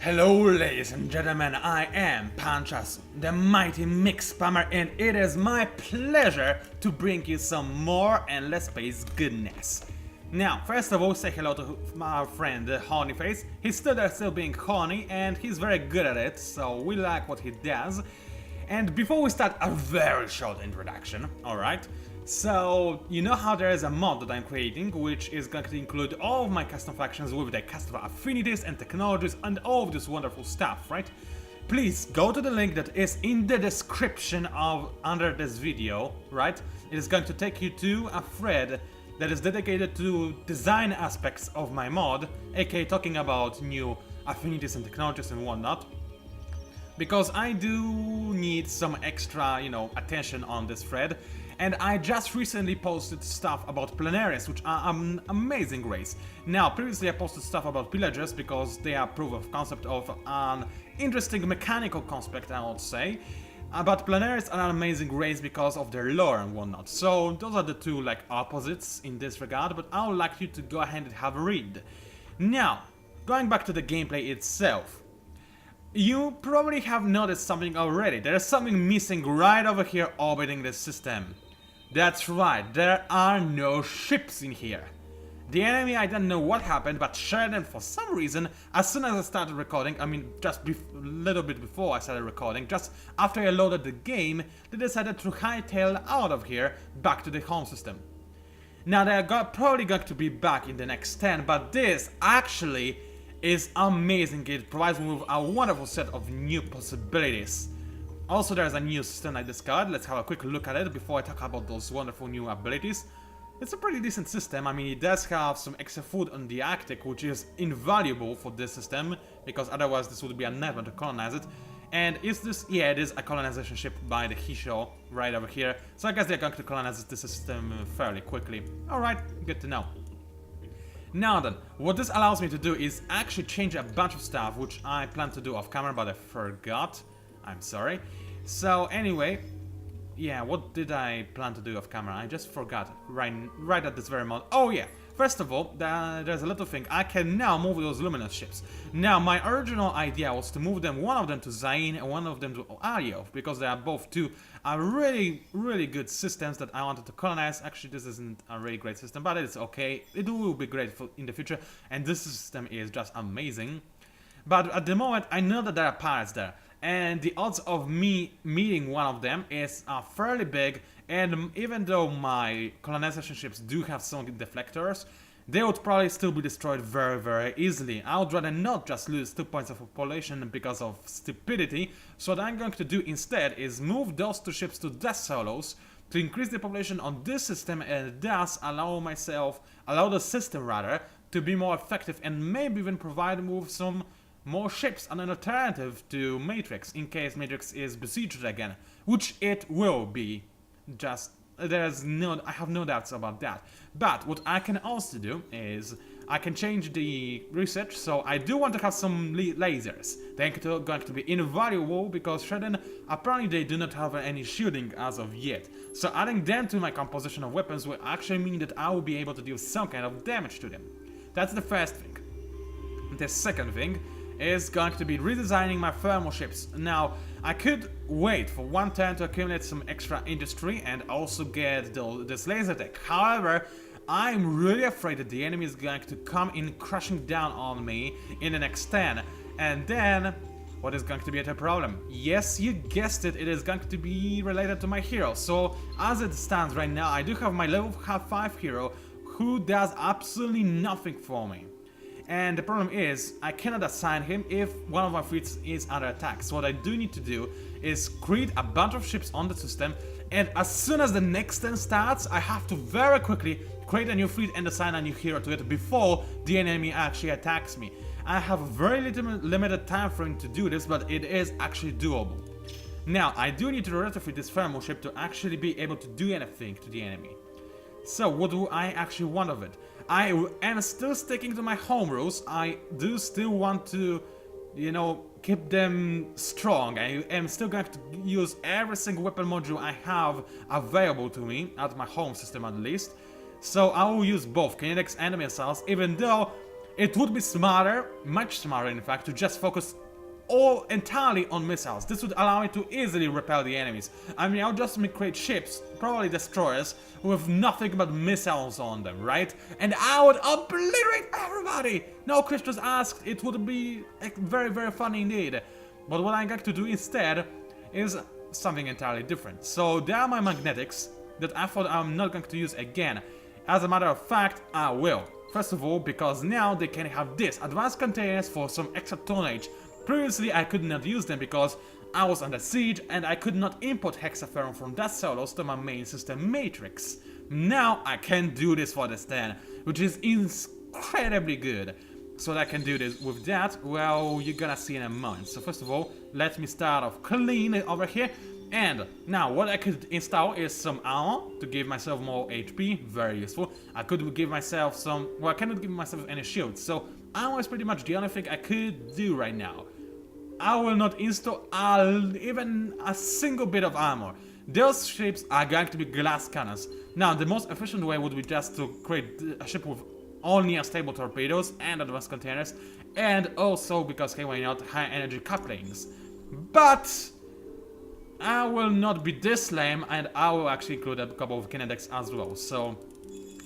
Hello ladies and gentlemen, I am PANCZASU, the mighty mix spammer, and it is my pleasure to bring you some more endless space goodness. Now, first of all, say hello to my friend Honeyface. He's still being horny and he's very good at it, so we like what he does. And before we start, a very short introduction, alright? So, you know how there is a mod that I'm creating, which is going to include all of my custom factions with their custom affinities and technologies and all of this wonderful stuff, right? Please go to the link that is in the description of under this video, right? It is going to take you to a thread that is dedicated to design aspects of my mod, aka talking about new affinities and technologies and whatnot. Because I do need some extra, attention on this thread. And I just recently posted stuff about Planarians, which are an amazing race. Now, previously I posted stuff about pillagers because they are proof of concept of an interesting mechanical concept, I would say. But Planarians are an amazing race because of their lore and whatnot. So those are the two opposites in this regard, but I would like you to go ahead and have a read. Now, going back to the gameplay itself. You probably have noticed something already. There is something missing right over here orbiting this system. That's right, there are no ships in here. The enemy, I don't know what happened, but Sheredyn, for some reason, as soon as I started recording, just a little bit before I started recording, just after I loaded the game, they decided to hightail out of here back to the home system. Now they're probably going to be back in the next 10, but this actually is amazing. It provides me with a wonderful set of new possibilities. Also, there's a new system I discovered. Let's have a quick look at it before I talk about those wonderful new abilities. It's a pretty decent system. It does have some extra food on the Arctic, which is invaluable for this system, because otherwise this would be a nightmare to colonize it. And is this? Yeah, it is a colonization ship by the Hisho right over here. So I guess they're going to colonize this system fairly quickly. Alright, good to know. Now then, what this allows me to do is actually change a bunch of stuff, which I planned to do off camera, but I forgot. I'm sorry. So anyway, yeah, what did I plan to do off camera? I just forgot right at this very moment. Oh yeah, first of all, there's a little thing. I can now move those luminous ships. Now, my original idea was to move them, one of them to Zain and one of them to Ario, because they are both two really good systems that I wanted to colonize. Actually, this isn't a really great system, but it's okay. It will be great in the future, and this system is just amazing. But at the moment, I know that there are pirates there. And the odds of me meeting one of them is fairly big, and even though my colonization ships do have some deflectors, they would probably still be destroyed very easily. I would rather not just lose 2 points of population because of stupidity, so what I'm going to do instead is move those two ships to Death Solos to increase the population on this system and thus allow the system rather, to be more effective and maybe even provide me with some more ships and an alternative to Matrix in case Matrix is besieged again, which it will be. I have no doubts about that. But what I can also do is I can change the research, so I do want to have some lasers. They're going to be invaluable because Sheredyn, apparently they do not have any shielding as of yet. So adding them to my composition of weapons will actually mean that I will be able to deal some kind of damage to them. That's the first thing. The second thing is going to be redesigning my thermal ships. Now, I could wait for one turn to accumulate some extra industry and also get this laser tech. However, I'm really afraid that the enemy is going to come in crushing down on me in the next turn. And then, what is going to be a problem? Yes, you guessed it, it is going to be related to my hero. So, as it stands right now, I do have my level 5 hero who does absolutely nothing for me. And the problem is, I cannot assign him if one of my fleets is under attack. So what I do need to do is create a bunch of ships on the system, and as soon as the next turn starts, I have to very quickly create a new fleet and assign a new hero to it before the enemy actually attacks me. I have a very limited time frame to do this, but it is actually doable. Now, I do need to retrofit this thermal ship to actually be able to do anything to the enemy. So what do I actually want of it? I am still sticking to my home rules. I do still want to, keep them strong. I am still going to use every single weapon module I have available to me, at my home system at least. So I will use both kinetics and missiles, even though it would be smarter, much smarter in fact, to just focus all entirely on missiles. This would allow me to easily repel the enemies. I mean, I'll just create ships, probably destroyers, with nothing but missiles on them, right? And I would obliterate everybody! No questions asked, it would be very, very funny indeed. But what I'm going to do instead is something entirely different. So there are my magnetics that I thought I'm not going to use again. As a matter of fact, I will. First of all, because now they can have this, advanced containers for some extra tonnage. Previously, I could not use them because I was under siege and I could not import hexaferron from that solos to my main system matrix. Now I can do this for the stand, which is incredibly good. So that I can do this with that, well, you're gonna see in a moment. So first of all, let me start off clean over here. And now what I could install is some armor to give myself more HP, very useful. I could give myself some, well, I cannot give myself any shields, so armor is pretty much the only thing I could do right now. I will not install even a single bit of armor. Those ships are going to be glass cannons. Now, the most efficient way would be just to create a ship with only unstable torpedoes and advanced containers, and also, because hey, why not, high energy couplings. But I will not be this lame, and I will actually include a couple of kinetics as well. So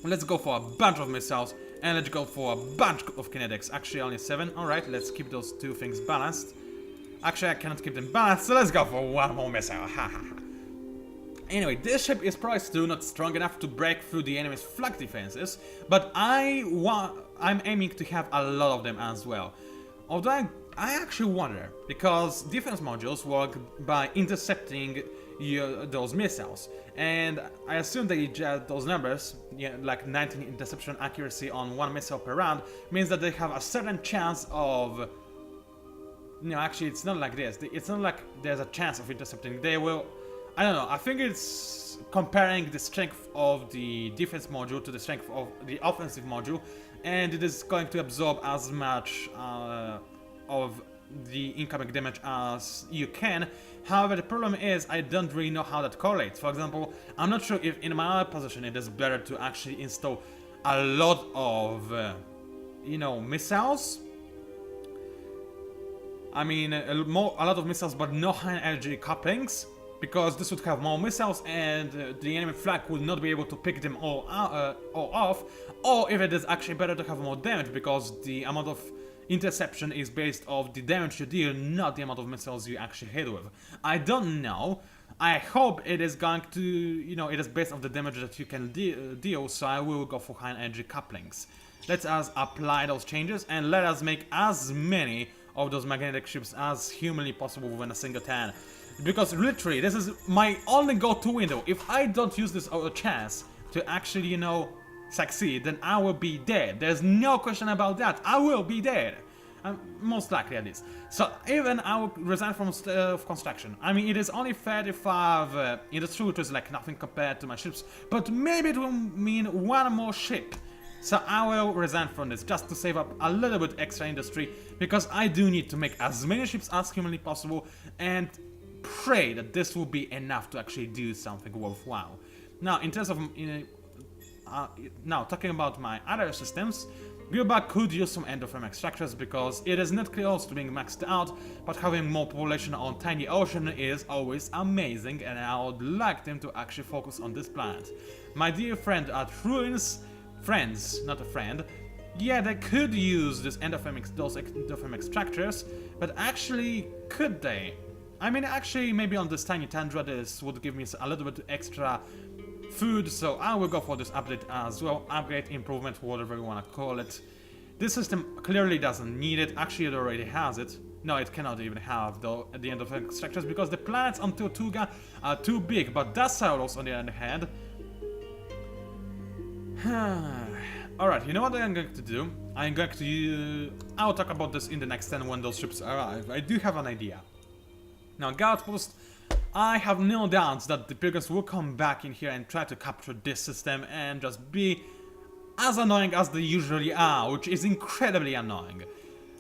let's go for a bunch of missiles, and let's go for a bunch of kinetics. Actually, only 7. Alright, let's keep those two things balanced. Actually, I cannot keep them balanced, so let's go for one more missile. Ha ha ha. Anyway, this ship is probably still not strong enough to break through the enemy's flak defenses, but I'm aiming to have a lot of them as well. Although I actually wonder, because defense modules work by intercepting those missiles, and I assume that those numbers, like 19 interception accuracy on one missile per round, means that they have a certain chance of... No, actually, it's not like this. It's not like there's a chance of intercepting. They will... I don't know. I think it's comparing the strength of the defense module to the strength of the offensive module, and it is going to absorb as much of the incoming damage as you can. However, the problem is I don't really know how that correlates. For example, I'm not sure if in my position it is better to actually install a lot of, missiles. I mean, a lot of missiles, but no high energy couplings, because this would have more missiles and the enemy flag would not be able to pick them all off. Or if it is actually better to have more damage, because the amount of interception is based off the damage you deal, not the amount of missiles you actually hit with. I don't know. I hope it is going to, it is based on the damage that you can deal, so I will go for high energy couplings. Let us apply those changes and let us make as many of those magnetic ships as humanly possible within a single turn. Because literally, this is my only go-to window. If I don't use this chance to actually, succeed, then I will be dead. There's no question about that. I will be dead. Most likely at least. So even I will resign from construction. I mean, it is only 35 industry, which is like nothing compared to my ships, but maybe it will mean one more ship. So I will resign from this just to save up a little bit extra industry, because I do need to make as many ships as humanly possible and pray that this will be enough to actually do something worthwhile. Now, in terms of now talking about my other systems, Gilbert could use some endothermic structures because it is not close to being maxed out, but having more population on tiny ocean is always amazing, and I would like them to actually focus on this planet. My dear friend at Ruins, friends, not a friend, yeah, they could use those endothermic structures, but actually, could they? I mean, actually, maybe on this tiny tundra, this would give me a little bit extra food, so I will go for this update as well. Upgrade, improvement, whatever you want to call it. This system clearly doesn't need it. Actually, it already has it. No, it cannot even have the endothermic structures because the planets on Tortuga are too big, but Dasaurus, on the other hand... Alright, you know what I'm going to do? I'll talk about this in the next 10 when those ships arrive. I do have an idea. Now, Outpost, I have no doubts that the Pilgrims will come back in here and try to capture this system and just be as annoying as they usually are, which is incredibly annoying.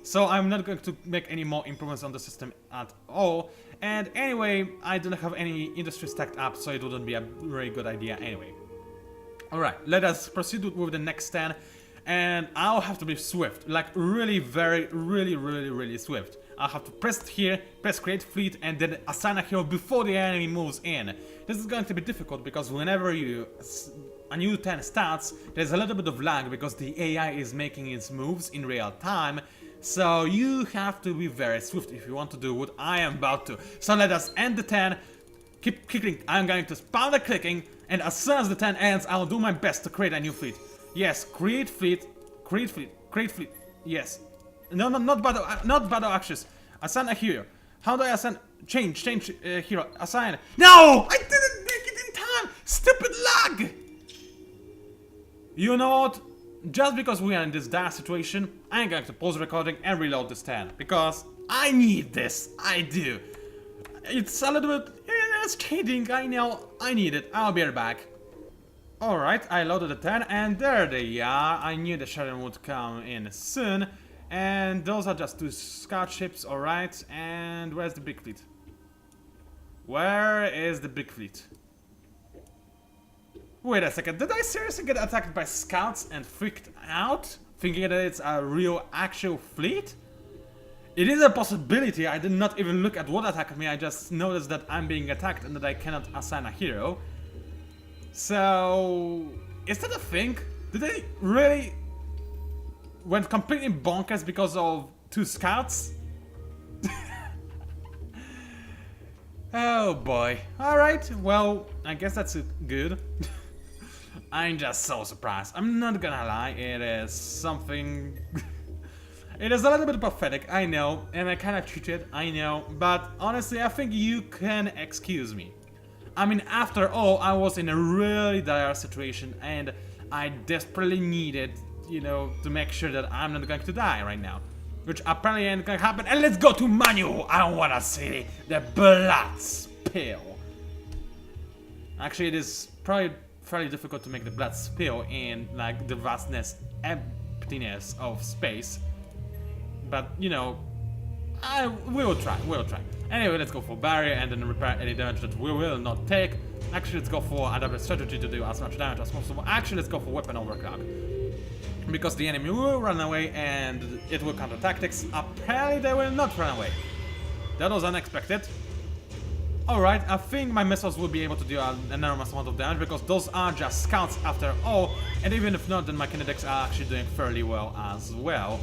So I'm not going to make any more improvements on the system at all. And anyway, I don't have any industry stacked up, so it wouldn't be a very good idea anyway. Alright, let us proceed with the next 10. and I'll have to be swift, like really really swift. I'll have to press it here, press create fleet, and then assign a hero before the enemy moves in. This is going to be difficult because whenever a new turn starts, there's a little bit of lag because the AI is making its moves in real time. So you have to be very swift if you want to do what I am about to. So let us end the turn. Keep clicking. I'm going to spam the clicking, and as soon as the turn ends, I'll do my best to create a new fleet. Yes, create fleet, create fleet, create fleet. Yes. No, not battle axis. Assign a hero. How do I assign? Change hero. Assign. No! I didn't make it in time! Stupid lag! You know what? Just because we are in this dire situation, I'm going to pause the recording and reload this turn. Because I need this. I do. It's a little bit... it's cheating, I know. I need it. I'll be right back. Alright, I loaded the turn and there they are. I knew the Sheredyn would come in soon. And those are just 2 scout ships, alright. And where's the big fleet? Where is the big fleet? Wait a second, did I seriously get attacked by scouts and freaked out? Thinking that it's a real actual fleet? It is a possibility, I did not even look at what attacked me, I just noticed that I'm being attacked and that I cannot assign a hero. So... is that a thing? Did they really... went completely bonkers because of 2 scouts? Oh boy. Alright, well, I guess that's good. I'm just so surprised. I'm not gonna lie, it is something... It is a little bit pathetic, I know, and I kinda cheated, I know, but honestly, I think you can excuse me. I mean, after all, I was in a really dire situation, and I desperately needed, you know, to make sure that I'm not going to die right now. Which apparently ain't gonna happen, and let's go to Manu! I wanna see the blood spill. Actually, it is probably fairly difficult to make the blood spill in, like, the vastness, emptiness of space. But, you know, we will try. Anyway, let's go for barrier and then repair any damage that we will not take. Actually, let's go for adaptive strategy to do as much damage as possible. Actually, let's go for weapon overclock. Because the enemy will run away and it will counter tactics. Apparently, they will not run away. That was unexpected. Alright, I think my missiles will be able to do an enormous amount of damage because those are just scouts after all. And even if not, then my kinetics are actually doing fairly well as well.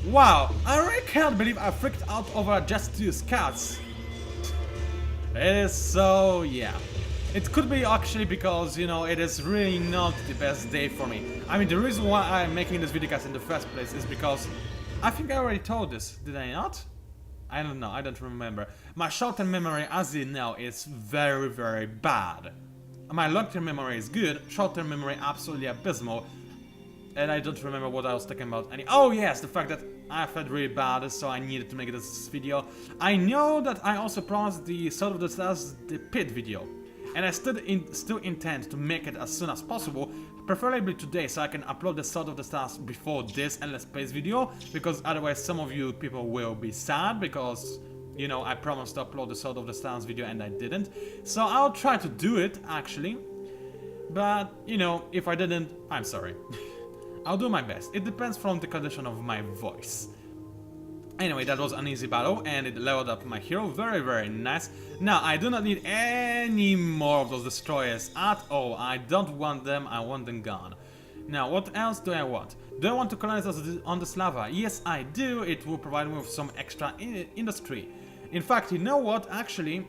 Wow, I really can't believe I freaked out over just 2 scouts. It is so, yeah. It could be actually because, you know, it is really not the best day for me. I mean, the reason why I'm making this video in the first place is because I think I already told this, did I not? I don't know, I don't remember. My short-term memory, as you know, is very, very bad. My long-term memory is good, short-term memory absolutely abysmal. And I don't remember what I was talking about. Oh yes, the fact that I felt really bad, so I needed to make this video. I know that I also promised the Sword of the Stars, the pit video. And I still intend to make it as soon as possible, preferably today, so I can upload the Sword of the Stars before this Endless Space video, because otherwise some of you people will be sad, because, you know, I promised to upload the Sword of the Stars video and I didn't. So I'll try to do it, actually. But, you know, if I didn't, I'm sorry. I'll do my best. It depends from the condition of my voice. Anyway, that was an easy battle, and it leveled up my hero. Very, very nice. Now, I do not need any more of those destroyers at all. I don't want them, I want them gone. Now, what else do I want? Do I want to colonize us on this lava? Yes, I do. It will provide me with some extra industry. In fact, you know what? Actually,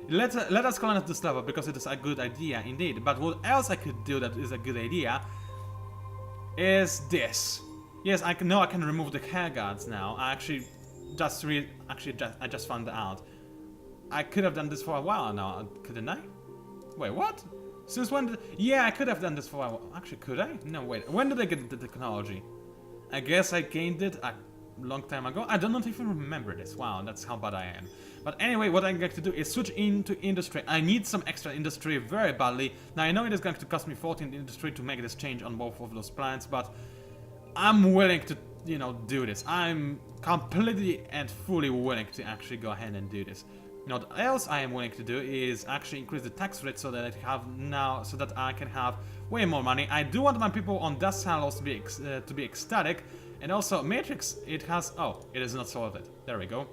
let us colonize this lava, because it is a good idea indeed. But what else I could do that is a good idea is this. Yes, I can remove the hair guards now. I just found out. I could have done this for a while now, couldn't I? Wait, what? Since when yeah, I could have done this for a while. Actually, could I? No, wait. When did I get the technology? I guess I gained it a long time ago. I do not even remember this. Wow, that's how bad I am. But anyway, what I'm going to do is switch into industry. I need some extra industry very badly. Now, I know it is going to cost me 14 industry to make this change on both of those plants, but I'm willing to, you know, do this. I'm completely and fully willing to actually go ahead and do this. Now, what else I am willing to do is actually increase the tax rate so that I can have way more money. I do want my people on Dust Hallows to be ecstatic, and also Matrix. It has it is not sorted. There we go.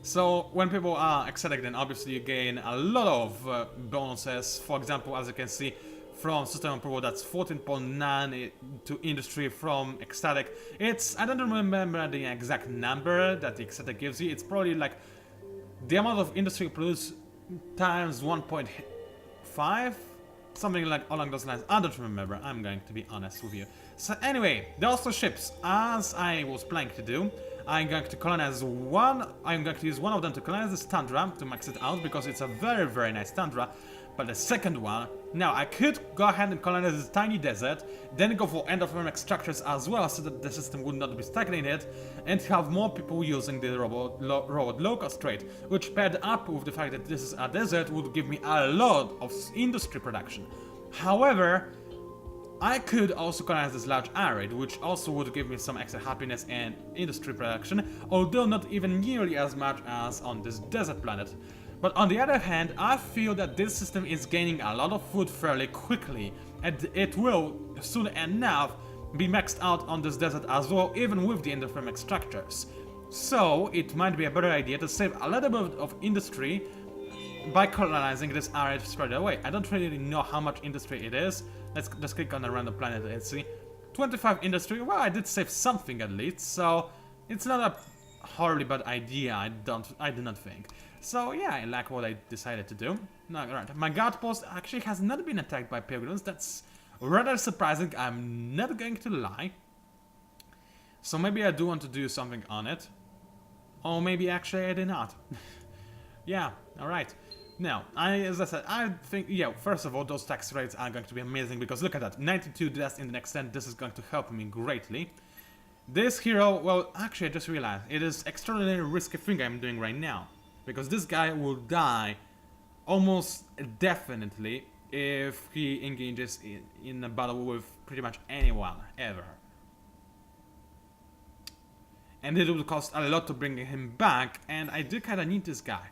So when people are ecstatic, then obviously you gain a lot of bonuses. For example, as you can see, from system approval, that's 14.9 to industry from ecstatic. I don't remember the exact number that the ecstatic gives you. It's probably like the amount of industry produced times 1.5, something like along those lines. I don't remember, I'm going to be honest with you. So anyway, there are also ships, as I was planning to do. I'm going to colonize one. I'm going to use one of them to colonize this tundra to max it out because it's a very, very nice tundra. But the second one, now I could go ahead and colonize this tiny desert, then go for endothermic structures as well, so that the system would not be stagnated, and have more people using the robot low-cost trade, which paired up with the fact that this is a desert would give me a lot of industry production. However, I could also colonize this large arid, which also would give me some extra happiness and industry production, although not even nearly as much as on this desert planet. But on the other hand, I feel that this system is gaining a lot of food fairly quickly, and it will, soon enough, be maxed out on this desert as well, even with the endothermic structures. So, it might be a better idea to save a little bit of industry by colonizing this area spread away. I don't really know how much industry it is. Let's just click on a random planet and see. 25 industry, well, I did save something at least, so it's not a horribly bad idea, I do not think. So yeah, I like what I decided to do. Now, right, my guard post actually has not been attacked by pilgrims. That's rather surprising, I'm not going to lie. So maybe I do want to do something on it. Or maybe actually I did not. Yeah, alright. Now, as I said, I think, yeah, first of all, those tax rates are going to be amazing, because look at that, 92 deaths in the next 10, this is going to help me greatly. This hero, well, actually I just realized, it is extraordinarily risky thing I'm doing right now. Because this guy will die almost definitely if he engages in a battle with pretty much anyone, ever. And it will cost a lot to bring him back, and I do kinda need this guy.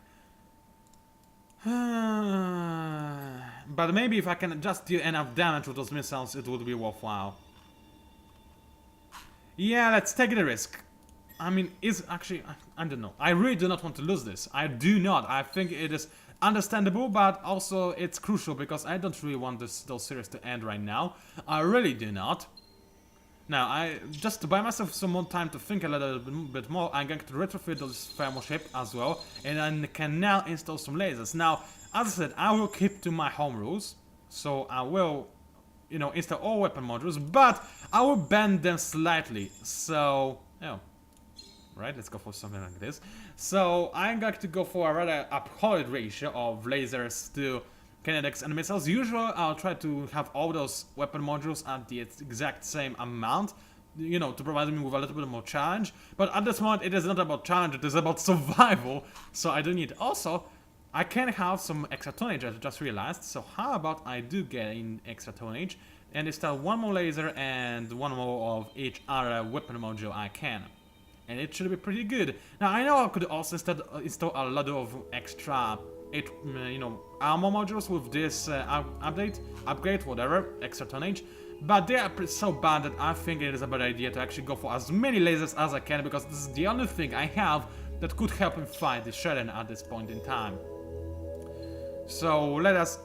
But maybe if I can just deal enough damage with those missiles, it would be worthwhile. Yeah, let's take the risk. I mean, I don't know. I really do not want to lose this. I do not. I think it is understandable, but also it's crucial because I don't really want those series to end right now. I really do not. Now, just to buy myself some more time to think a little bit more, I'm going to retrofit those thermal ship as well, and I can now install some lasers. Now, as I said, I will keep to my home rules, so I will, install all weapon modules, but I will bend them slightly. So, right, let's go for something like this. So I'm going to go for a rather uphold ratio of lasers to kinetics and missiles. Usually I'll try to have all those weapon modules at the exact same amount, to provide me with a little bit more challenge. But at this moment it is not about challenge, it is about survival, so I do need. Also, I can have some extra tonnage, I just realized, so how about I do get in extra tonnage and install one more laser and one more of each other weapon module I can. And it should be pretty good. Now, I know I could also install a lot of extra, armor modules with this upgrade, whatever, extra tonnage. But they are so bad that I think it is a bad idea to actually go for as many lasers as I can, because this is the only thing I have that could help him fight the Sheredyn at this point in time. So let us...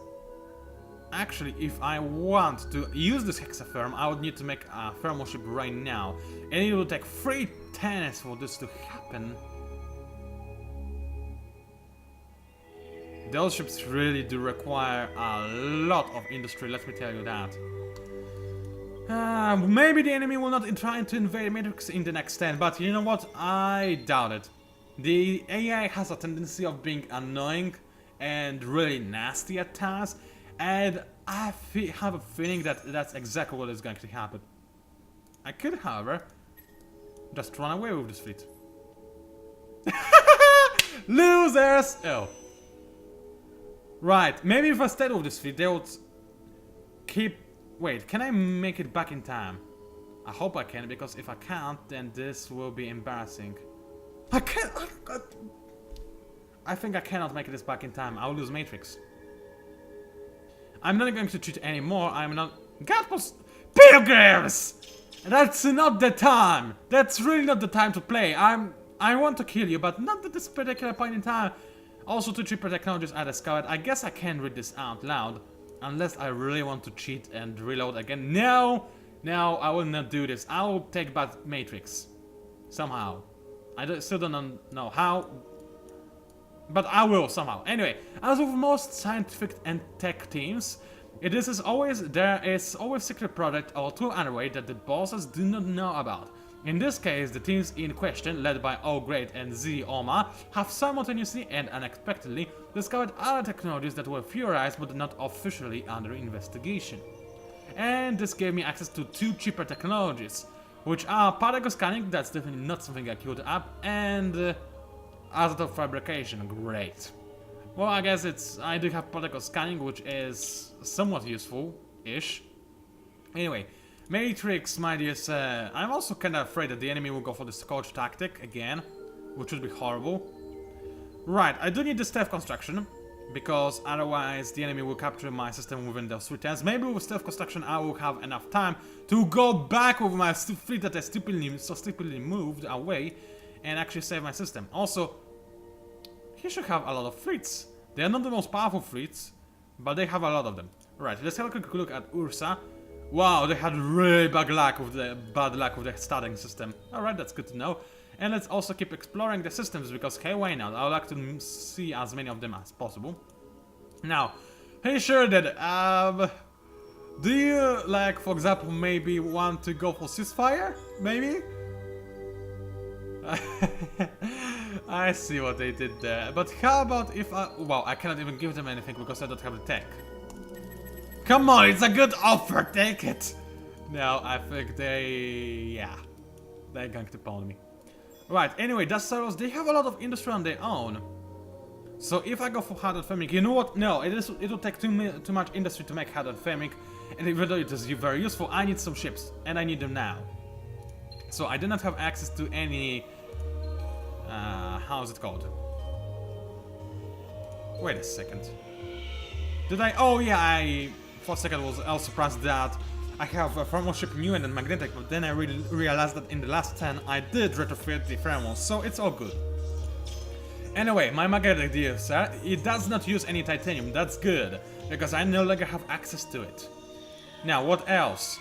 Actually, if I want to use this hexatherm, I would need to make a thermal ship right now. And it will take 3 turns for this to happen. Those ships really do require a lot of industry, let me tell you that. Maybe the enemy will not try to invade Matrix in the next 10, but you know what? I doubt it. The AI has a tendency of being annoying and really nasty at times. And I have a feeling that that's exactly what is going to happen. I could, however, just run away with this fleet. Losers! Oh. Right, maybe if I stayed with this fleet, they would keep... Wait, can I make it back in time? I hope I can, because if I can't, then this will be embarrassing. I can't... I think I cannot make this back in time. I'll lose Matrix. I'm not going to cheat anymore. I'm not... God, Pilgrims! That's not the time. That's really not the time to play. I want to kill you, but not at this particular point in time. Also, 2 cheaper technologies I discovered. I guess I can't read this out loud. Unless I really want to cheat and reload again. No! No, I will not do this. I will take back Matrix. Somehow. Still don't know how. But I will somehow. Anyway, as with most scientific and tech teams, there is always secret project or tool underway that the bosses do not know about. In this case, the teams in question, led by O Great and Z Oma, have simultaneously and unexpectedly discovered other technologies that were theorized but not officially under investigation. And this gave me access to 2 cheaper technologies, which are particle scanning, that's definitely not something I queued up, and isotope fabrication. Great. Well, I guess I do have particle scanning, which is somewhat useful-ish. Anyway, Matrix, my dear sir. I'm also kinda afraid that the enemy will go for the Scorch tactic again, which would be horrible. Right, I do need the stealth construction, because otherwise the enemy will capture my system within those 3 turns. Maybe with stealth construction I will have enough time to go back with my fleet that I stupidly moved away and actually save my system. Also, he should have a lot of fleets. They are not the most powerful fleets, but they have a lot of them. Right, let's have a quick look at Ursa. Wow, they had really bad luck with the starting system. Alright, that's good to know. And let's also keep exploring the systems, because hey, why not? I would like to see as many of them as possible. Now, hey Sheredyn, do you, like, for example, maybe want to go for ceasefire? Maybe? I see what they did there. But how about if well, I cannot even give them anything because I don't have the tech. Come on, it's a good offer, take it! No, I think they're going to pound me. Right, anyway, Dust Sorrows, they have a lot of industry on their own. So if I go for hardened farming, you know what? No, it will take too much industry to make hardened farming. And even though it is very useful, I need some ships. And I need them now. So I do not have access to any... how's it called? Wait a second. Did I... Oh yeah, for a second I was surprised that I have a thermal ship new and then magnetic, but then I really realized that in the last 10 I did retrofit the thermals, so it's all good. Anyway, my magnetic dear sir, it does not use any titanium, that's good, because I no longer have access to it. Now, what else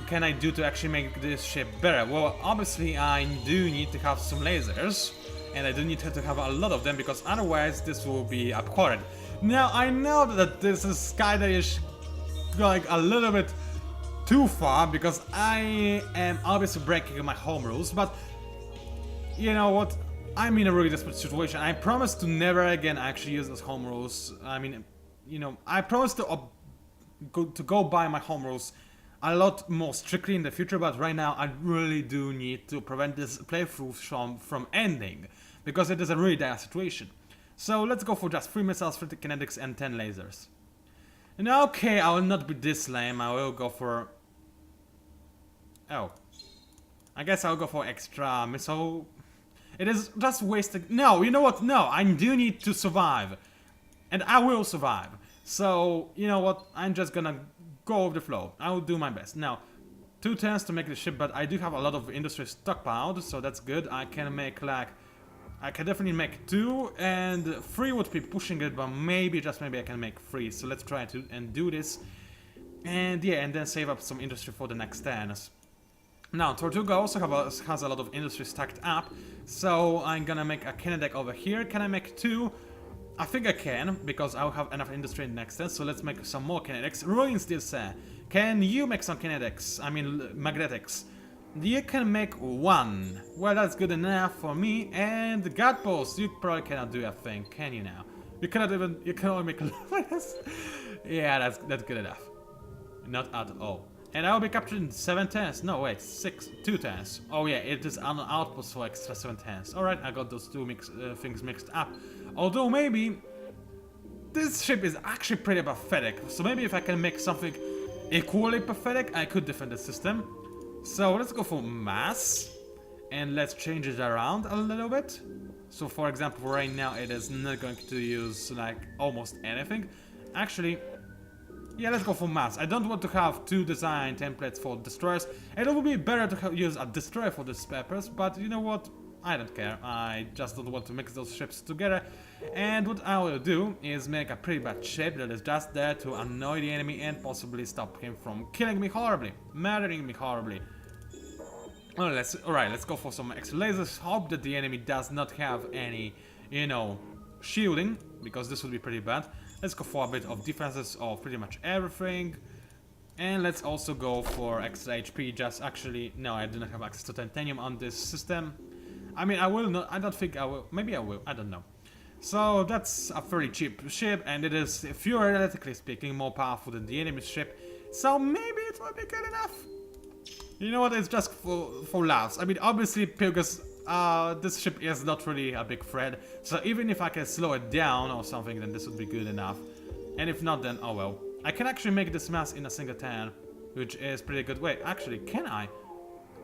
can I do to actually make this ship better? Well, obviously I do need to have some lasers, and I do need to have a lot of them, because otherwise this will be abhorrent. Now, I know that this is kinda going a little bit too far, because I am obviously breaking my home rules, but you know what? I'm in a really desperate situation. I promise to never again actually use those home rules. I mean, you know, I promise to go by my home rules a lot more strictly in the future, but right now I really do need to prevent this playthrough from ending, because it is a really dire situation. So let's go for just 3 missiles, 50 kinetics and 10 lasers. And okay, I will not be this lame, I will go for... Oh. I guess I'll go for extra missile... It is just wasted... No, you know what? No, I do need to survive. And I will survive. So, you know what? I'm just gonna go with the flow. I will do my best. Now, 2 turns to make the ship, but I do have a lot of industry stockpiled, so that's good. I can make like... I can definitely make 2, and 3 would be pushing it, but maybe, just maybe I can make 3. So let's try to and do this. And yeah, and then save up some industry for the next turns. Now, Tortuga also has a lot of industry stacked up, so I'm gonna make a kinetic over here. Can I make 2? I think I can, because I'll have enough industry in the next turn, so let's make some more kinetics. Ruins still say, can you make some kinetics? I mean, magnetics. You can make 1. Well, that's good enough for me. And the God Pulse, you probably cannot do a thing, can you now? You cannot even, you can only make yeah, that's good enough. Not at all. And I will be capturing 7 turns. No, wait, 2 turns. Oh yeah, it is an outpost for extra 7 turns. Alright, I got those 2 things mixed up. Although maybe this ship is actually pretty pathetic. So maybe if I can make something equally pathetic, I could defend the system. So let's go for mass. And let's change it around a little bit. So for example, right now it is not going to use like almost anything. Actually, yeah, let's go for mass. I don't want to have two design templates for destroyers. It would be better to use a destroyer for this purpose, but you know what? I don't care. I just don't want to mix those ships together. And what I will do is make a pretty bad ship that is just there to annoy the enemy and possibly stop him from killing me horribly, murdering me horribly. Alright, let's go for some extra lasers. Hope that the enemy does not have any, you know, shielding, because this would be pretty bad. Let's go for a bit of defenses of pretty much everything. And let's also go for extra HP. Just actually, no, I do not have access to titanium on this system. I mean, I will not, I don't think I will, maybe I will, I don't know. So that's a very cheap ship, and it is, theoretically speaking, more powerful than the enemy's ship. So maybe it will be good enough. You know what, it's just for laughs. I mean, obviously, because this ship is not really a big threat. So even if I can slow it down or something, then this would be good enough. And if not, then oh well. I can actually make this mass in a single turn, which is pretty good. Wait, actually, can I?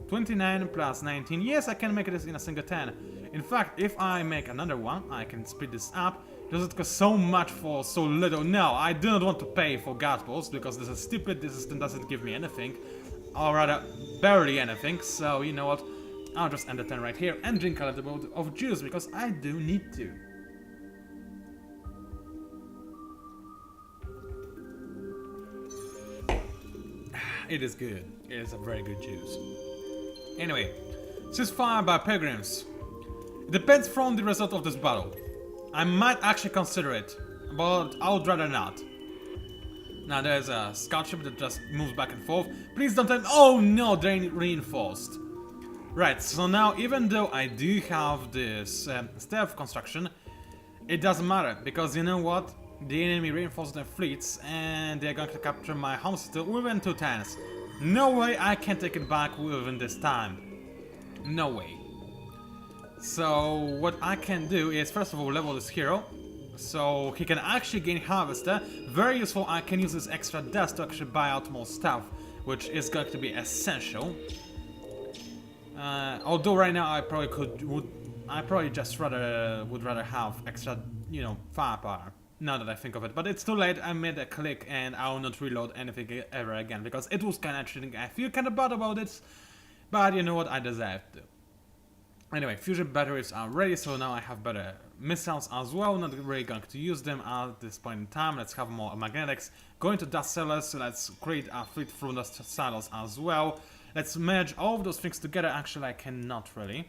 29 plus 19. Yes, I can make this in a single turn. In fact, if I make another one, I can speed this up. Does it cost so much for so little? No, I do not want to pay for gas balls because this is stupid. This system doesn't give me anything. Or rather, barely anything. So, you know what? I'll just end the turn right here and drink a little bit of juice because I do need to. It is good. It is a very good juice. Anyway, ceasefire by pilgrims. It depends from the result of this battle. I might actually consider it, but I would rather not. Now there's a scout ship that just moves back and forth. Please don't tell me. Oh no, they're reinforced. Right, so now even though I do have this stealth construction, it doesn't matter because you know what? The enemy reinforced their fleets and they're going to capture my home system within 2 turns. No way I can take it back within this time. No way. So what I can do is first of all level this hero. So he can actually gain Harvester. Very useful. I can use this extra dust to actually buy out more stuff, which is going to be essential. Although right now I probably would rather have extra, you know, firepower. Now that I think of it, but it's too late. I made a click and I will not reload anything ever again because it was kind of cheating. I feel kind of bad about it, but you know what? I deserve to. Anyway, fusion batteries are ready, so now I have better missiles as well. Not really going to use them at this point in time. Let's have more magnetics. Going to dust cellars, so let's create a fleet through dust silos as well. Let's merge all of those things together. Actually, I cannot really.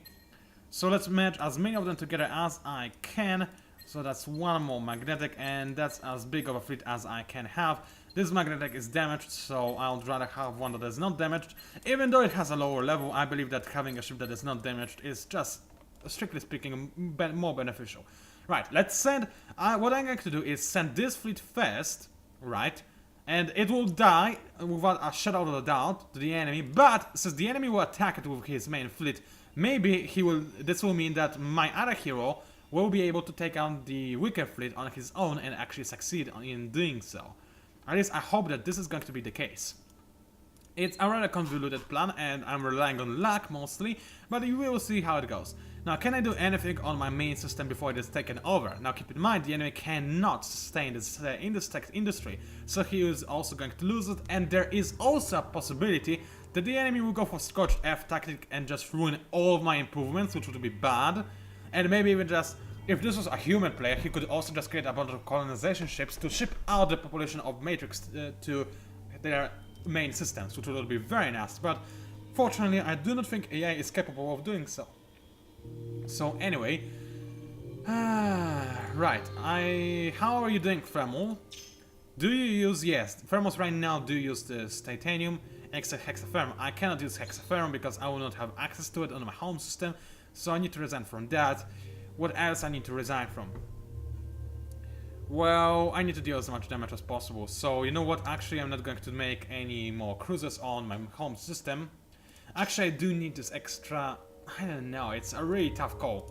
So let's merge as many of them together as I can. So that's one more magnetic, and that's as big of a fleet as I can have. This magnetic is damaged, so I would rather have one that is not damaged. Even though it has a lower level, I believe that having a ship that is not damaged is just, strictly speaking, more beneficial. Right, let's send... what I'm going to do is send this fleet first, right? And it will die without a shadow of a doubt to the enemy, but since the enemy will attack it with his main fleet, maybe he will... this will mean that my other hero will be able to take out the weaker fleet on his own and actually succeed in doing so. At least I hope that this is going to be the case. It's a rather convoluted plan and I'm relying on luck mostly, but we will see how it goes. Now, can I do anything on my main system before it is taken over? Now keep in mind, the enemy cannot sustain this in this tech industry, so he is also going to lose it, and there is also a possibility that the enemy will go for Scorched Earth tactic and just ruin all of my improvements, which would be bad. And maybe even just, if this was a human player, he could also just create a bunch of colonization ships to ship out the population of Matrix to their main systems, which would be very nasty. But fortunately, I do not think AI is capable of doing so. So anyway, right. How are you doing, Thermal? Do you use, yes, Thermals right now do use this titanium, extra hexaferrum. I cannot use hexaferrum because I will not have access to it on my home system. So I need to resign from that. What else I need to resign from? Well, I need to deal as much damage as possible. So you know what? Actually, I'm not going to make any more cruisers on my home system. Actually, I do need this extra... I don't know. It's a really tough call.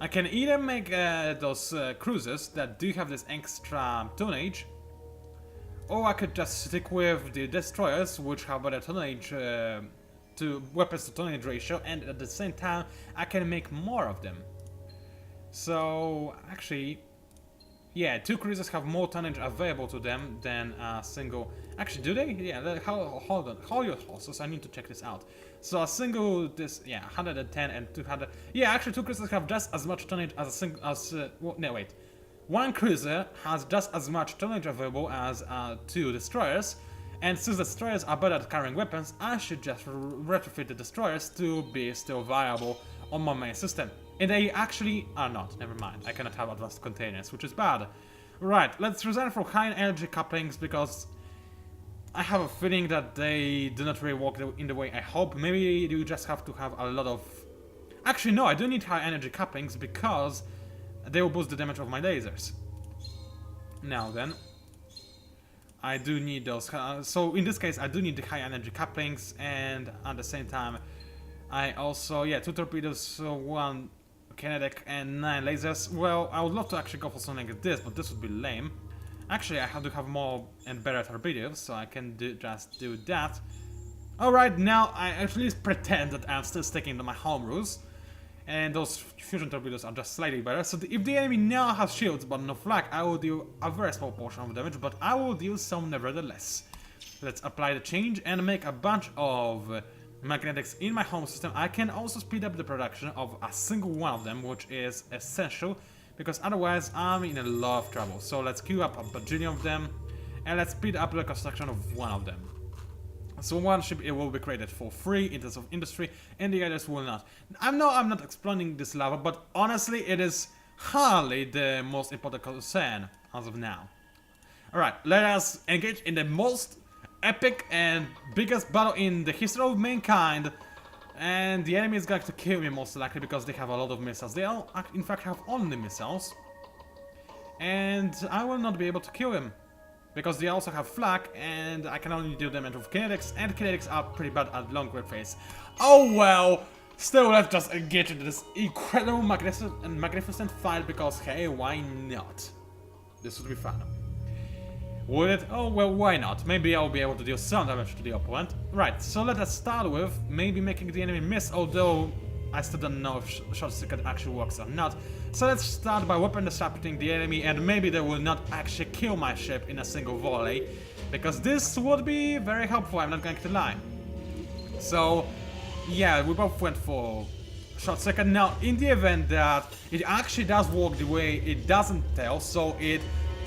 I can either make those cruisers that do have this extra tonnage, or I could just stick with the destroyers, which have better tonnage to weapons to tonnage ratio, and at the same time I can make more of them. So, actually, yeah, 2 cruisers have more tonnage available to them than a single... Actually, do they? Yeah, hold on. Hold your horses, I need to check this out. So a single, yeah, 110 and 200... Yeah, actually 2 cruisers have just as much tonnage as a single... well, no, wait. 1 cruiser has just as much tonnage available as 2 destroyers. And since the destroyers are better at carrying weapons, I should just retrofit the destroyers to be still viable on my main system. And they actually are not, never mind. I cannot have advanced containers, which is bad. Right, let's resign for high energy couplings because I have a feeling that they do not really work in the way I hope. Maybe you just have to have a lot of... Actually, no, I do need high energy couplings because they will boost the damage of my lasers. Now then, I do need those. So in this case, I do need the high energy couplings, and at the same time, I also, yeah, 2 torpedoes, 1 kinetic, and 9 lasers. Well, I would love to actually go for something like this, but this would be lame. Actually, I have to have more and better torpedoes, so I can just do that. Alright, now I at least pretend that I'm still sticking to my home rules. And those fusion torpedoes are just slightly better. So if the enemy now has shields but no flak, I will deal a very small portion of damage, but I will deal some nevertheless. Let's apply the change and make a bunch of magnetics in my home system. I can also speed up the production of a single one of them, which is essential, because otherwise I'm in a lot of trouble. So let's queue up a bajillion of them, and let's speed up the construction of one of them. So one ship it will be created for free in terms of industry, and the others will not. I'm not exploiting this lava, but honestly it is hardly the most important concern as of now. Alright, let us engage in the most epic and biggest battle in the history of mankind. And the enemy is going to kill me most likely because they have a lot of missiles. They all, in fact, have only missiles. And I will not be able to kill him, because they also have flak, and I can only do damage with kinetics, and kinetics are pretty bad at long grip phase. Oh well! Still, let's just engage into this incredible, magnificent fight, because hey, why not? This would be fun. Would it? Oh well, why not? Maybe I'll be able to deal some damage to the opponent. Right, so let us start with maybe making the enemy miss, although I still don't know if short circuit actually works or not. So let's start by weapon disrupting the enemy, and maybe they will not actually kill my ship in a single volley, because this would be very helpful, I'm not going to lie. So yeah, we both went for short circuit. Now in the event that it actually does work the way it doesn't tell, so it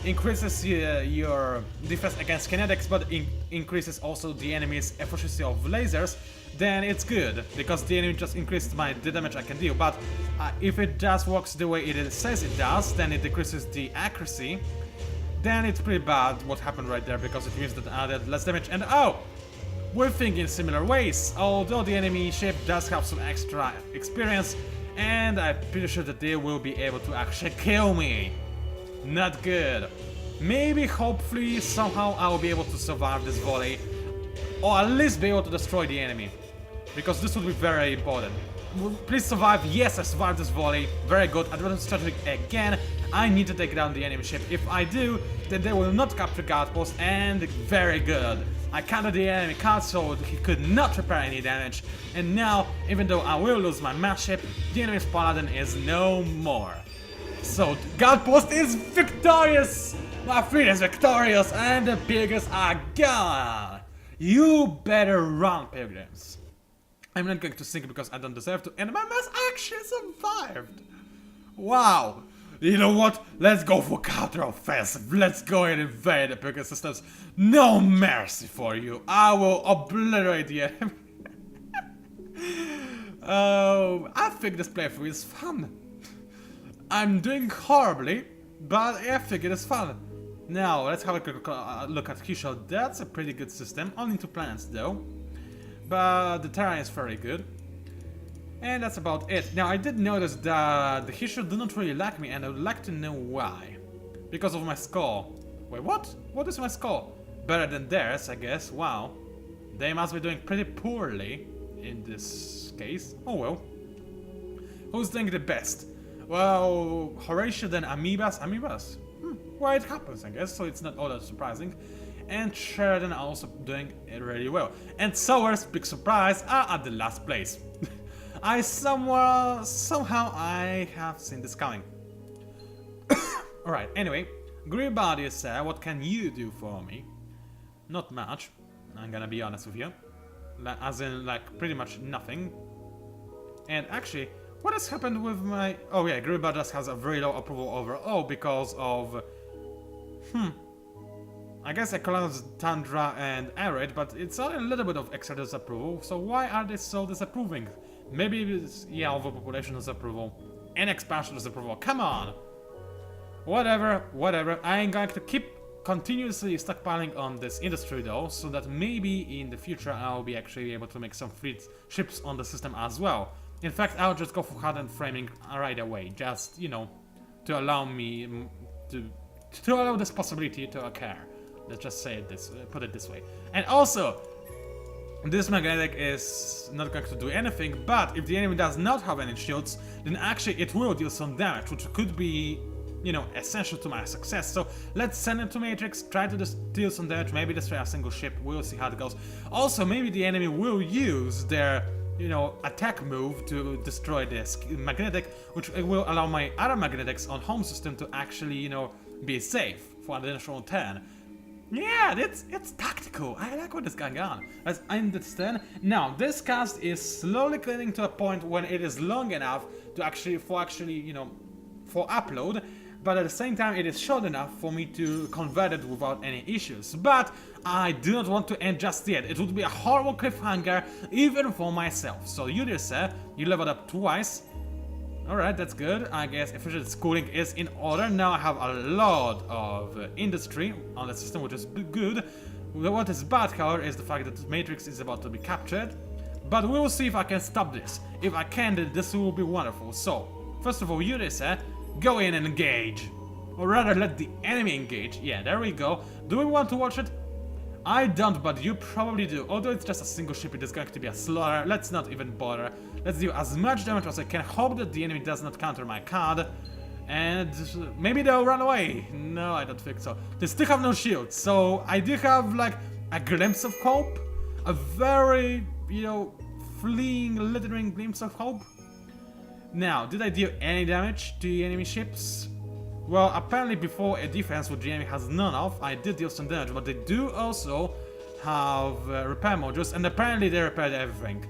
increases your defense against kinetics, but increases also the enemy's efficiency of lasers, then it's good, because the enemy just increased the damage I can deal. But if it just works the way it says it does, then it decreases the accuracy, then it's pretty bad what happened right there, because it means that I did less damage. And oh! We're thinking similar ways, although the enemy ship does have some extra experience, and I'm pretty sure that they will be able to actually kill me. Not good. Maybe, hopefully, somehow I will be able to survive this volley, or at least be able to destroy the enemy, because this would be very important. Please survive. Yes, I survived this volley. Very good. Advanced strategy again. I need to take down the enemy ship. If I do, then they will not capture guard post, and very good. I countered the enemy card, so he could not repair any damage. And now, even though I will lose my mass ship, the enemy's paladin is no more. So, guard post is victorious! My fleet is victorious, and the pilgrims are gone! You better run, pilgrims. I'm not going to sink because I don't deserve to, and my mass actually survived! Wow! You know what? Let's go for counter-offensive. Let's go and invade the pilgrim systems. No mercy for you. I will obliterate the enemy. Oh, I think this playthrough is fun. I'm doing horribly, but I think it is fun. Now, let's have a quick look at Kishel. That's a pretty good system, only 2 planets though. But the terrain is very good. And that's about it. Now, I did notice that the Kishel do not really like me, and I would like to know why. Because of my score. Wait, what? What is my score? Better than theirs, I guess. Wow. They must be doing pretty poorly in this case. Oh well. Who's doing the best? Well, Horatio then Amoebas. Amoebas? Well, it happens, I guess, so it's not all that surprising. And Sheredyn are also doing it really well. And Sours, big surprise, are at the last place. Somehow I have seen this coming. Alright, anyway, Gribody said, what can you do for me? Not much, I'm gonna be honest with you. As in, like, pretty much nothing. And actually, what has happened with my... Oh yeah, Gribody just has a very low approval overall because of... I guess Ecological Tundra and Arid, but it's only a little bit of extra disapproval, so why are they so disapproving? Maybe it's, yeah, overpopulation disapproval. And expansion disapproval, come on! Whatever, I am going to keep continuously stockpiling on this industry though, so that maybe in the future I'll be actually able to make some fleet ships on the system as well. In fact, I'll just go for hardened framing right away, just, you know, to allow me to allow this possibility to occur. Let's just say it this, put it this way. And also, this magnetic is not going to do anything, but if the enemy does not have any shields, then actually it will deal some damage, which could be, you know, essential to my success. So let's send it to Matrix, try to deal some damage, maybe destroy a single ship, we'll see how it goes. Also, maybe the enemy will use their, you know, attack move to destroy this magnetic, which will allow my other magnetics on home system to actually, you know, be safe for an additional turn. Yeah, it's tactical. I like what is going on. As I understand. Now, this cast is slowly getting to a point when it is long enough to actually, you know, for upload, but at the same time it is short enough for me to convert it without any issues. But I do not want to end just yet. It would be a horrible cliffhanger even for myself. So you just said you leveled up twice. Alright, that's good. I guess efficient schooling is in order. Now I have a lot of industry on the system, which is good. What is bad, however, is the fact that Matrix is about to be captured. But we will see if I can stop this. If I can, then this will be wonderful. So, first of all, Yurisa, go in and engage. Or rather, let the enemy engage. Yeah, there we go. Do we want to watch it? I don't, but you probably do. Although it's just a single ship, it is going to be a slaughter. Let's not even bother. Let's do as much damage as I can. Hope that the enemy does not counter my card. And maybe they'll run away. No, I don't think so. They still have no shields, so I do have like a glimpse of hope. A very, you know, fleeing, glittering glimpse of hope. Now, did I deal any damage to the enemy ships? Well, apparently before a defense which the enemy has none of, I did deal some damage, but they do also have repair modules, and apparently they repaired everything.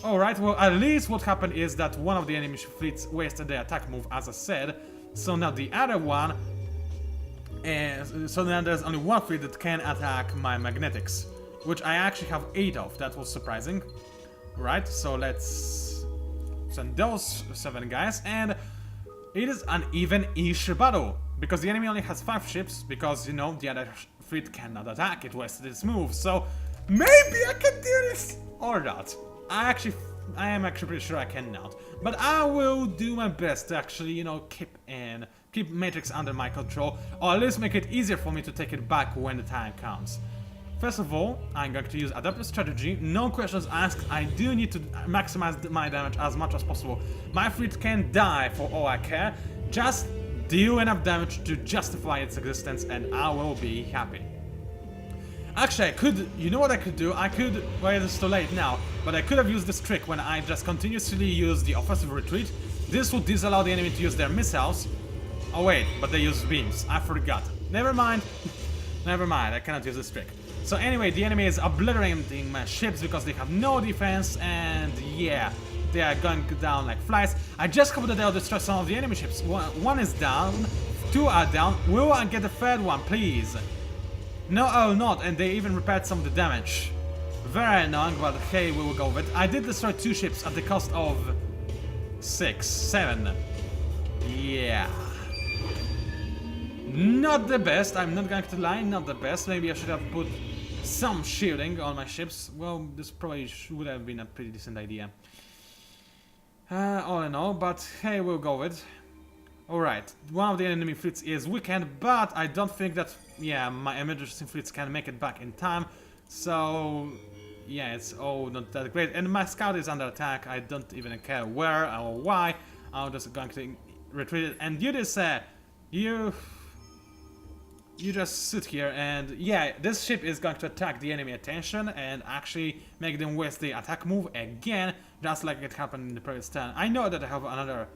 Alright, well, at least what happened is that one of the enemy fleets wasted their attack move, as I said, so now the other one, so now there's only one fleet that can attack my magnetics, which I actually have 8 of. That was surprising. Right, so let's send those 7 guys, and it is an even-ish battle, because the enemy only has 5 ships, because, you know, the other fleet cannot attack, it wasted its move, so maybe I can do this! Or not. I am actually pretty sure I cannot, but I will do my best to actually, you know, keep Matrix under my control, or at least make it easier for me to take it back when the time comes. First of all, I'm going to use adaptive strategy, no questions asked. I do need to maximize my damage as much as possible. My fleet can die for all I care, just deal enough damage to justify its existence and I will be happy. Actually, I could, you know what I could do? I could, well, it's too late now, but I could have used this trick when I just continuously use the offensive retreat. This would disallow the enemy to use their missiles. Oh wait, but they use beams. I forgot. Never mind. Never mind, I cannot use this trick. So anyway, the enemy is obliterating my ships because they have no defense, and yeah, they are going down like flies. I just hope that they'll destroy some of the enemy ships. One is down, 2 are down. Will I get the 3rd one, please? No, I will not, and they even repaired some of the damage. Very annoying, but hey, we will go with it. I did destroy 2 ships at the cost of 6, 7. Yeah. Not the best, I'm not going to lie, not the best. Maybe I should have put some shielding on my ships. Well, this probably would have been a pretty decent idea. All in all, but hey, we'll go with it. Alright, one of the enemy fleets is weakened, but I don't think that, yeah, my emergency fleets can make it back in time. So, yeah, it's all not that great. And my scout is under attack, I don't even care where or why. I'm just going to retreat it. And you just said, you just sit here and, yeah, this ship is going to attack the enemy attention and actually make them waste the attack move again, just like it happened in the previous turn. I know that I have another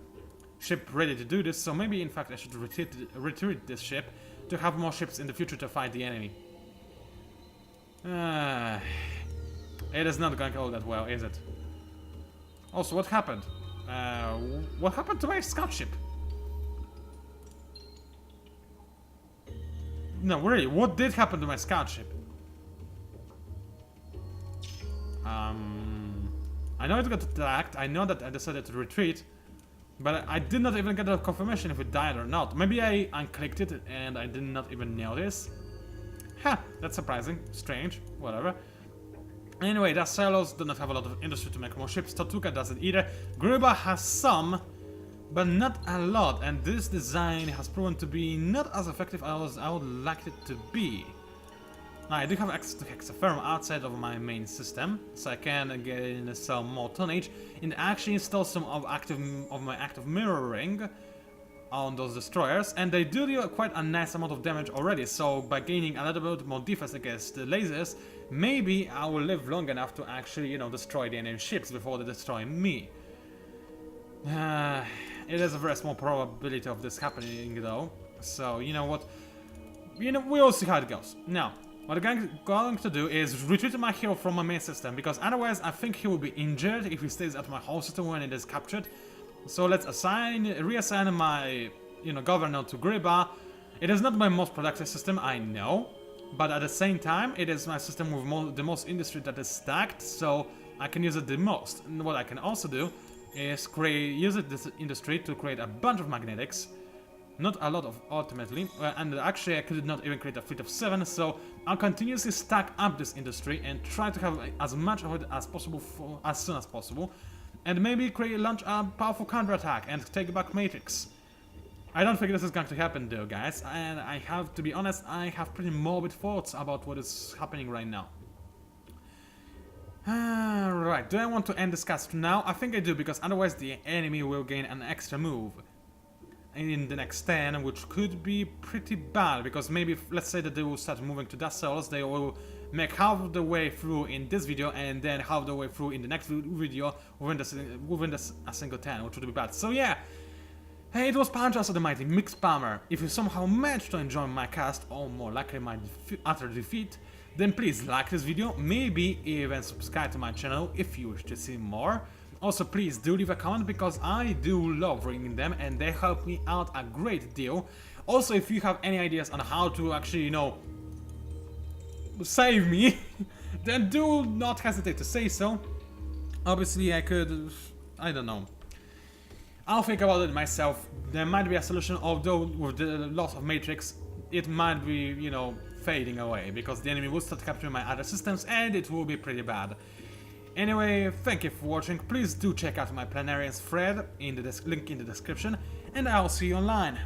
ship ready to do this, so maybe in fact I should retreat this ship to have more ships in the future to fight the enemy. It is not going all that well, is it? Also, what happened? What happened to my scout ship? No, really, what did happen to my scout ship? I know it got attacked, I know that I decided to retreat, but I did not even get a confirmation if it died or not. Maybe I unclicked it and I did not even notice. Ha, that's surprising, strange, whatever. Anyway, Dacelos do not have a lot of industry to make more ships, Tortuga doesn't either, Gruba has some, but not a lot, and this design has proven to be not as effective as I would like it to be. Now, I do have access to Hexaferrum outside of my main system, so I can gain some more tonnage and actually install some of my active mirroring on those destroyers, and they do quite a nice amount of damage already, so by gaining a little bit more defense against the lasers, maybe I will live long enough to actually, you know, destroy the enemy ships before they destroy me. It is a very small probability of this happening though, so you know what, we'll see how it goes. Now, what I'm going to do is retreat my hero from my main system, because otherwise I think he will be injured if he stays at my whole system when it is captured. So let's reassign my, governor to Griba. It is not my most productive system, I know, but at the same time, it is my system with the most industry that is stacked, so I can use it the most. And what I can also do is use this industry to create a bunch of magnetics. Not a lot of ultimately, and actually I could not even create a fleet of 7, so I'll continuously stack up this industry and try to have as much of it as possible as soon as possible, and maybe launch a powerful counterattack and take back Matrix. I don't think this is going to happen though, guys, and I have to be honest, I have pretty morbid thoughts about what is happening right now. Right, do I want to end this cast now? I think I do, because otherwise the enemy will gain an extra move in the next 10, which could be pretty bad, because maybe, let's say that they will start moving to Dacelos, they will make half of the way through in this video and then half the way through in the next video within a single 10, which would be bad. So yeah, hey, it was PANCZASU, the mighty mix spammer. If you somehow managed to enjoy my cast, or more likely my utter defeat, then please like this video, maybe even subscribe to my channel if you wish to see more. Also, please do leave a comment, because I do love reading them and they help me out a great deal. Also, if you have any ideas on how to actually, save me, then do not hesitate to say so. Obviously, I don't know. I'll think about it myself. There might be a solution, although with the loss of Matrix, it might be, fading away, because the enemy will start capturing my other systems and it will be pretty bad. Anyway, thank you for watching, please do check out my Planarians thread, link in the description, and I'll see you online.